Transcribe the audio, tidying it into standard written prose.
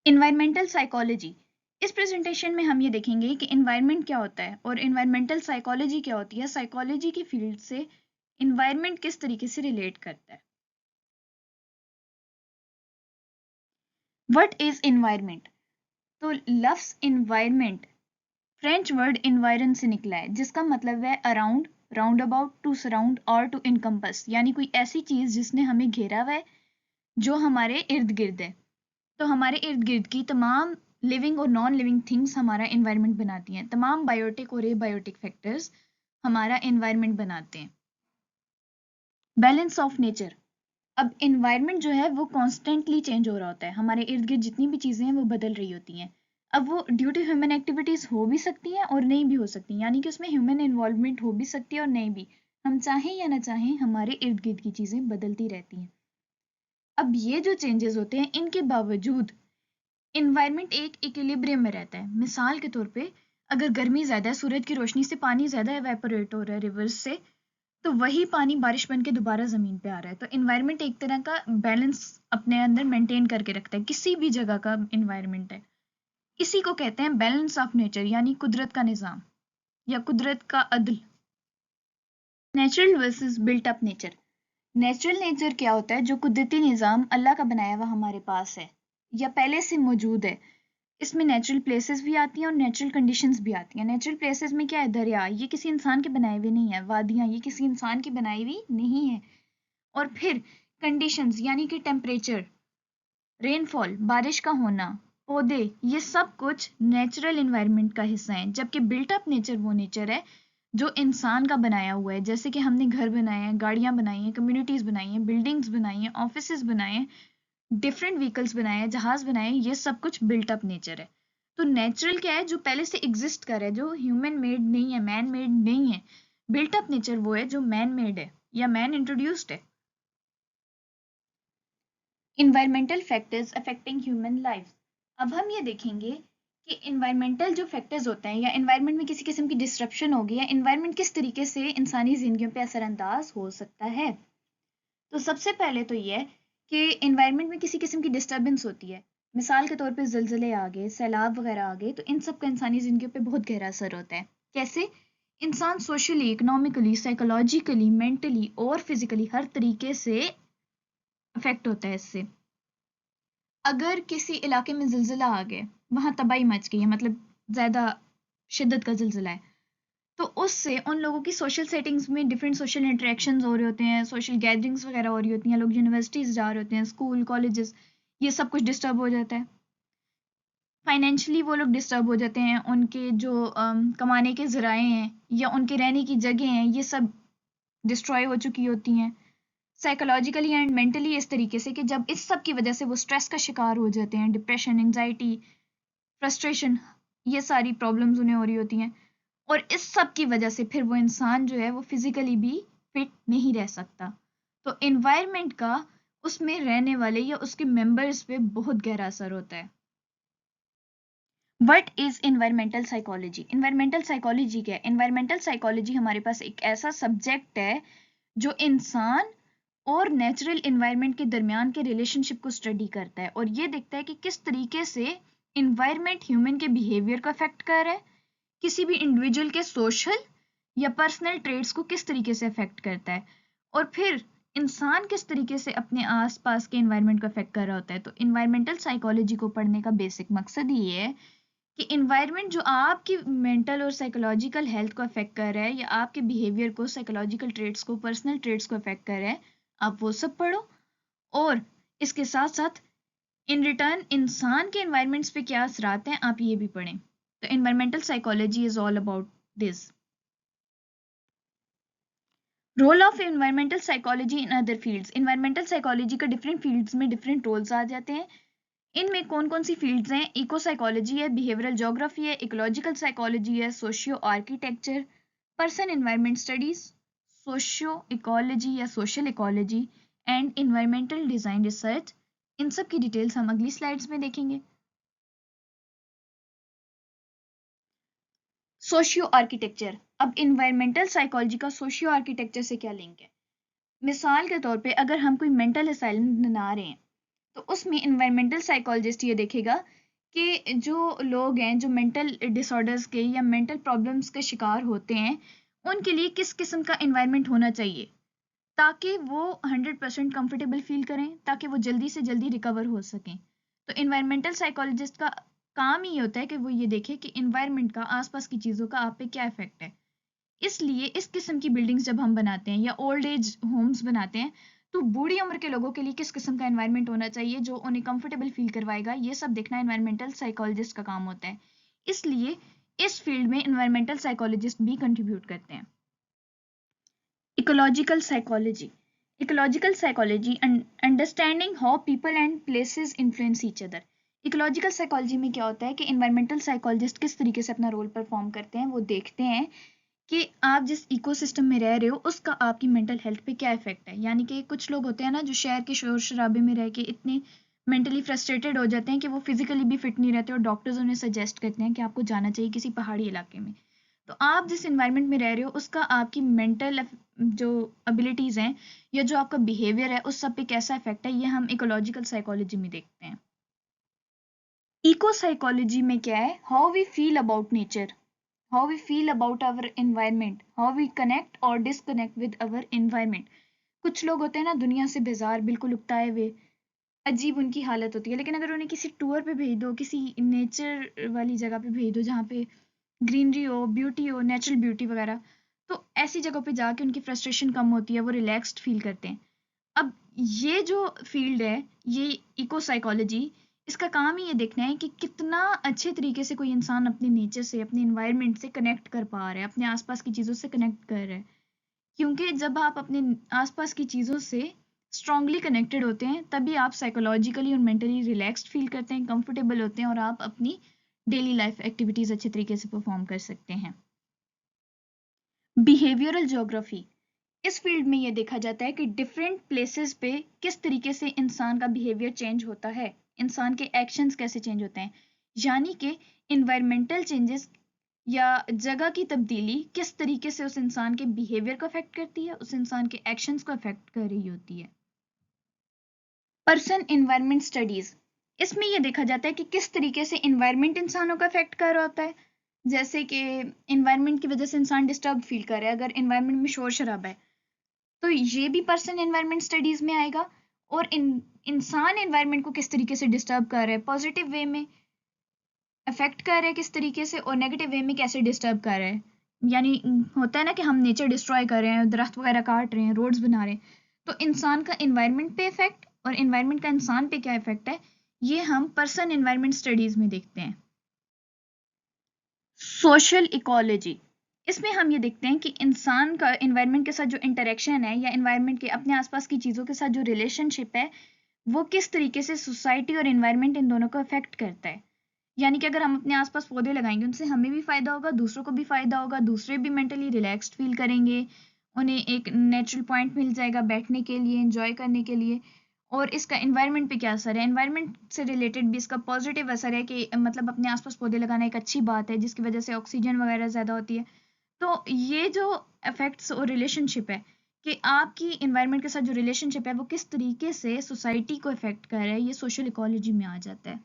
Environmental psychology. इस presentation में हम ये देखेंगे कि इन्वायरमेंट क्या होता है और इन्वायरमेंटल साइकोलॉजी क्या होती है। साइकोलॉजी की फील्ड से इन्वायरमेंट किस तरीके से रिलेट करता है। What is environment? तो लफ्ज इन्वायरमेंट फ्रेंच वर्ड इन्वायरन से निकला है, जिसका मतलब है around, round about, to surround और टू इनकम्पस, यानी कोई ऐसी चीज जिसने हमें घेरा हुआ है, जो हमारे इर्द गिर्द है। तो हमारे इर्द गिर्द की तमाम लिविंग और नॉन लिविंग थिंग्स हमारा एनवायरनमेंट बनाती हैं। तमाम बायोटिक और एबायोटिक फैक्टर्स हमारा एनवायरनमेंट बनाते हैं। Balance of nature. अब एनवायरनमेंट जो है वो कॉन्स्टेंटली चेंज हो रहा होता है। हमारे इर्द गिर्द जितनी भी चीज़ें हैं वो बदल रही होती हैं। अब वो ड्यू टू ह्यूमन एक्टिविटीज़ हो भी सकती हैं और नहीं भी हो सकती, यानी कि उसमें ह्यूमन इन्वॉल्वमेंट हो भी सकती है और नहीं भी। हम चाहें या ना चाहें, हमारे इर्द गिर्द की चीज़ें बदलती रहती हैं। अब ये जो चेंजेस होते हैं, इनके बावजूद इन्वायरमेंट एक इक्विलिब्रियम में रहता है। मिसाल के तौर पे, अगर गर्मी ज़्यादा है, सूरज की रोशनी से पानी ज़्यादा एवेपोरेट हो रहा है रिवर्स से, तो वही पानी बारिश बन के दोबारा ज़मीन पे आ रहा है। तो इन्वायरमेंट एक तरह का बैलेंस अपने अंदर मेंटेन करके रखता है, किसी भी जगह का इन्वायरमेंट है। इसी को कहते हैं बैलेंस ऑफ नेचर, यानी कुदरत का निज़ाम या कुदरत का अदल। Natural versus built up nature. Natural nature क्या होता है? जो कुदरती निज़ाम अल्लाह का बनाया हुआ हमारे पास है या पहले से मौजूद है। इसमें नेचुरल प्लेसेस भी आती हैं और नेचुरल कंडीशंस भी आती हैं। नेचुरल प्लेसेस में क्या है? दरिया, ये किसी इंसान के बनाए हुए नहीं है। वादियाँ, ये किसी इंसान की बनाई हुई नहीं है। और फिर कंडीशंस, यानी कि टेम्परेचर, रेनफॉल, बारिश का होना, पौधे, ये सब कुछ नेचुरल इन्वायरमेंट का हिस्सा है। जबकि बिल्ट अप नेचर वो नेचर है जो इंसान का बनाया हुआ है। जैसे कि हमने घर बनाए हैं, गाड़ियां बनाई हैं, कम्युनिटीज बनाई हैं, बिल्डिंग्स बनाई हैं, ऑफिसेज बनाए हैं, डिफरेंट व्हीकल्स बनाए हैं, जहाज बनाए हैं, ये सब कुछ बिल्ट अप नेचर है। तो नेचुरल क्या है? जो पहले से एग्जिस्ट कर है, जो ह्यूमन मेड नहीं है, मैन मेड नहीं है। बिल्ट अप नेचर वो है जो मैन मेड है या मैन इंट्रोड्यूस्ड है। Environmental factors affecting human life. अब हम ये देखेंगे कि इन्वायरमेंटल जो फैक्टर्स होते हैं या इन्वायरमेंट में किसी किस्म की डिस्ट्रप्शन होगी या इन्वायरमेंट किस तरीके से इंसानी जिंदगियों पे असरअंदाज हो सकता है। तो सबसे पहले तो ये कि इन्वायरमेंट में किसी किस्म की डिस्टर्बेंस होती है। मिसाल के तौर पे ज़लज़ले आ गए, सैलाब वगैरह आ गए, तो इन सब का इंसानी जिंदगियों पे बहुत गहरा असर होता है। कैसे? इंसान सोशली, इकोनॉमिकली, साइकोलॉजिकली, मेंटली और फिजिकली हर तरीके से अफेक्ट होता है इससे। अगर किसी इलाके में ज़िलज़िला आ गया, वहाँ तबाही मच गई है, मतलब ज़्यादा शिद्दत का ज़िलज़िला है, तो उससे उन लोगों की सोशल सेटिंग्स में डिफरेंट सोशल इंटरेक्शंस हो रहे होते हैं, सोशल गैदरिंग्स वगैरह हो रही होती हैं, लोग यूनिवर्सिटीज़ जा रहे होते हैं, स्कूल, कॉलेजेस, ये सब कुछ डिस्टर्ब हो जाता है। फाइनेंशियली वो लोग डिस्टर्ब हो जाते हैं, उनके जो कमाने के ज़राए हैं या उनके रहने की जगह हैं, ये सब डिस्ट्रॉय हो चुकी होती हैं। साइकोलॉजिकली एंड मेंटली इस तरीके से कि जब इस सब की वजह से वो स्ट्रेस का शिकार हो जाते हैं, डिप्रेशन, एंजाइटी, फ्रस्ट्रेशन, ये सारी प्रॉब्लम्स उन्हें हो रही होती हैं। और इस सब की वजह से फिर वो इंसान जो है वो फिजिकली भी फिट नहीं रह सकता। तो एनवायरनमेंट का उसमें रहने वाले या उसके मेंबर्स पे बहुत गहरा असर होता है। What is environmental psychology? Environmental psychology क्या है? एनवायरमेंटल साइकोलॉजी हमारे पास एक ऐसा सब्जेक्ट है जो इंसान और नेचुरल एनवायरनमेंट के दरमियान के रिलेशनशिप को स्टडी करता है और ये देखता है कि किस तरीके से एनवायरनमेंट ह्यूमन के बिहेवियर को अफेक्ट कर रहा है, किसी भी इंडिविजुअल के सोशल या पर्सनल ट्रेड्स को किस तरीके से अफेक्ट करता है, और फिर इंसान किस तरीके से अपने आसपास के एनवायरनमेंट को अफेक्ट कर रहा होता है। तो एनवायरमेंटल साइकोलॉजी को पढ़ने का बेसिक मकसद ये है कि एनवायरनमेंट जो आपकी मेंटल और साइकोलॉजिकल हेल्थ को अफेक्ट कर रहा है या आपके बिहेवियर को, साइकोलॉजिकल ट्रेड्स को, पर्सनल ट्रेड्स को अफेक्ट कर रहा है, आप वो सब पढ़ो। और इसके साथ साथ इन रिटर्न इंसान के एनवायरनमेंट्स पे क्या असरात हैं, आप ये भी पढ़ें। तो environmental psychology is all about this. Role of environmental psychology in other fields. Environmental psychology का डिफरेंट फील्ड्स में डिफरेंट रोल्स आ जाते हैं। इनमें कौन कौन सी फील्ड्स हैं? इको साइकोलॉजी है, बिहेवियरल ज्योग्राफी है, इकोलॉजिकल साइकोलॉजी है, socio architecture, person environment studies, socio ecology या social ecology and environmental design research. इन सब की डिटेल्स हम अगली स्लाइड्स में देखेंगे। Socio architecture. अब इन्वायरमेंटल साइकोलॉजी का सोशियो आर्किटेक्चर से क्या लिंक है? मिसाल के तौर पे अगर हम कोई मेंटल असाइलम बना रहे हैं, तो उसमें इन्वायरमेंटल साइकोलॉजिस्ट ये देखेगा कि जो लोग हैं जो मेंटल डिसऑर्डर्स के या मेंटल प्रॉब्लम्स के शिकार होते हैं उनके लिए किस किस्म का इन्वायरमेंट होना चाहिए ताकि वो 100% कंफर्टेबल फील करें, ताकि वो जल्दी से जल्दी रिकवर हो सकें। तो इन्वायरमेंटल साइकोलॉजिस्ट का काम ही होता है कि वो ये देखे कि इन्वायरमेंट का, आसपास की चीज़ों का आप पे क्या इफेक्ट है। इसलिए इस किस्म की बिल्डिंग्स जब हम बनाते हैं या ओल्ड एज होम्स बनाते हैं तो बूढ़ी उम्र के लोगों के लिए किस किस्म का एनवायरनमेंट होना चाहिए जो उन्हें कंफर्टेबल फील करवाएगा, ये सब देखना एनवायरमेंटल साइकोलॉजिस्ट का काम होता है। इसलिए इस फील्ड में एनवायरमेंटल साइकोलॉजिस्ट भी कंट्रीब्यूट करते हैं। Ecological psychology. Ecological psychology understanding how people and places influence each other. Ecological psychology में क्या होता है कि एनवायरमेंटल साइकोलॉजिस्ट किस तरीके से अपना रोल परफॉर्म करते हैं, वो देखते हैं कि आप जिस इकोसिस्टम में रह रहे हो उसका आपकी मेंटल हेल्थ पे क्या इफेक्ट है। यानी कि कुछ लोग होते हैं ना जो शहर के शोर शराबे में रह के इतने मेंटली फ्रस्ट्रेटेड हो जाते हैं कि वो फिजिकली भी फिट नहीं रहते और डॉक्टर्स उन्हें सजेस्ट करते हैं कि आपको जाना चाहिए किसी पहाड़ी इलाके में। तो आप जिस इन्वायरमेंट में रह रहे हो उसका आपकी मेंटल जो एबिलिटीज हैं या जो आपका बिहेवियर है उस सब पे कैसा इफेक्ट है, ये हम इकोलॉजिकल साइकोलॉजी में देखते हैं। इको साइकोलॉजी में क्या है, how we feel about nature, how we feel about our environment, how we connect or disconnect with our environment। कुछ लोग होते हैं ना दुनिया से बेजार, बिल्कुल उकताए हुए, अजीब उनकी हालत होती है, लेकिन अगर उन्हें किसी टूर पे भेज दो, किसी नेचर वाली जगह पे भेज दो जहाँ पे ग्रीनरी हो, ब्यूटी हो, नेचुरल ब्यूटी वगैरह, तो ऐसी जगह पे जाके उनकी फ्रस्ट्रेशन कम होती है, वो रिलैक्स्ड फील करते हैं। अब ये जो फील्ड है, ये इको साइकोलॉजी, इसका काम ही ये देखना है कि कितना अच्छे तरीके से कोई इंसान अपने नेचर से, अपने इन्वायरमेंट से कनेक्ट कर पा रहा है, अपने आसपास की चीज़ों से कनेक्ट कर रहा है। क्योंकि जब आप अपने आसपास की चीज़ों से स्ट्रांगली कनेक्टेड होते हैं तभी आप साइकोलॉजिकली और मेंटली रिलैक्स्ड फील करते हैं, कंफर्टेबल होते हैं और आप अपनी डेली लाइफ एक्टिविटीज़ अच्छे तरीके से परफॉर्म कर सकते हैं। Behavioural geography. इस फील्ड में ये देखा जाता है कि डिफरेंट प्लेसेस पे किस तरीके से इंसान का बिहेवियर चेंज होता है, इंसान के एक्शंस कैसे चेंज होते हैं। यानी कि इन्वायरमेंटल चेंजेस या जगह की तब्दीली किस तरीके से उस इंसान के बिहेवियर को अफेक्ट करती है, उस इंसान के एक्शंस को अफेक्ट कर रही होती है। पर्सन इन्वायरमेंट स्टडीज, इसमें यह देखा जाता है कि किस तरीके से इन्वायरमेंट इंसानों को अफेक्ट कर रहा होता है। जैसे कि इन्वायरमेंट की वजह से इंसान डिस्टर्ब फील कर रहा है, अगर इन्वायरमेंट में शोर शराबा है तो ये भी पर्सन एनवायरनमेंट स्टडीज में आएगा। और इंसान एनवायरनमेंट को किस तरीके से डिस्टर्ब कर रहा है, पॉजिटिव वे में अफेक्ट कर रहा है किस तरीके से, और नेगेटिव वे में कैसे डिस्टर्ब कर रहा है। यानी होता है ना कि हम नेचर डिस्ट्रॉय कर रहे हैं, दरख्त वगैरह काट रहे हैं, रोड्स बना रहे हैं, तो इंसान का एनवायरनमेंट पे इफेक्ट और एनवायरनमेंट का इंसान पे क्या इफेक्ट है, ये हम पर्सन एनवायरनमेंट स्टडीज में देखते हैं। सोशल इकोलॉजी, इसमें हम ये देखते हैं कि इंसान का एनवायरनमेंट के साथ जो इंटरेक्शन है या एनवायरनमेंट के अपने आसपास की चीज़ों के साथ जो रिलेशनशिप है वो किस तरीके से सोसाइटी और एनवायरनमेंट इन दोनों को अफेक्ट करता है। यानी कि अगर हम अपने आसपास पौधे लगाएंगे उनसे हमें भी फायदा होगा, दूसरों को भी फायदा होगा, दूसरे भी मेंटली रिलैक्स्ड फील करेंगे, उन्हें एक नेचुरल पॉइंट मिल जाएगा बैठने के लिए, एंजॉय करने के लिए। और इसका एनवायरनमेंट पे क्या असर है, एनवायरनमेंट से रिलेटेड भी इसका पॉजिटिव असर है कि मतलब अपने आसपास पौधे लगाना एक अच्छी बात है जिसकी वजह से ऑक्सीजन वगैरह ज़्यादा होती है। तो ये जो इफेक्ट्स और रिलेशनशिप है कि आपकी एनवायरनमेंट के साथ जो रिलेशनशिप है वो किस तरीके से सोसाइटी को इफेक्ट कर रहा है, ये सोशल इकोलॉजी में आ जाता है।